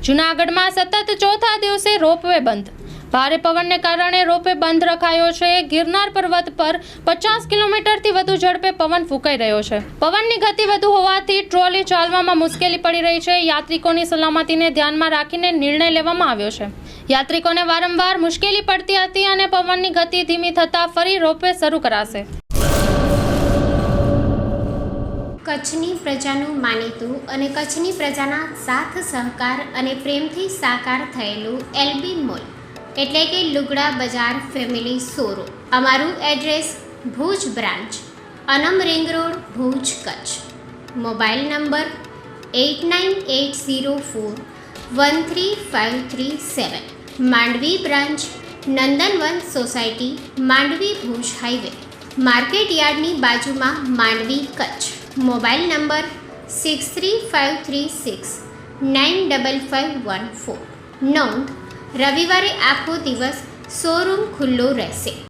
જૂનાગઢમાં સતત ચોથા દિવસે રોપવે બંધ. ભારે પવનને કારણે રોપવે બંધ રખાયો છે. ગિરનાર પર્વત પર 50 કિલોમીટરથી વધુ ઝડપે પવન ફૂંકાઈ રહ્યો છે. પવનની ગતિ વધુ હોવાથી ટ્રોલી ચાલવામાં મુશ્કેલી પડી રહી છે. યાત્રિકોની સલામતીને ધ્યાનમાં રાખીને નિર્ણય લેવામાં આવ્યો છે. યાત્રિકોને વારંવાર મુશ્કેલી પડતી હતી અને પવનની ગતિ ધીમી થતાં ફરી રોપવે શરૂ કરાશે. કચ્છની પ્રજાનું માનીતું અને કચ્છની પ્રજાના સાથ સહકાર અને પ્રેમથી સાકાર થયેલું એલબી મોલ એટલે કે લુગડા બજાર ફેમિલી શોરૂમ. અમારું address Bhuj branch, Anam ring road, Bhuj, Kutch. Mobile number 8980413537. Mandvi branch, Nandanvan society, Mandvi, Bhuj highway, market યાર્ડની બાજુમાં, માંડવી, કચ્છ. Mobile number 6353695514. નોંધ: રવિવારે આખો દિવસ શોરૂમ ખુલ્લો રહેશે.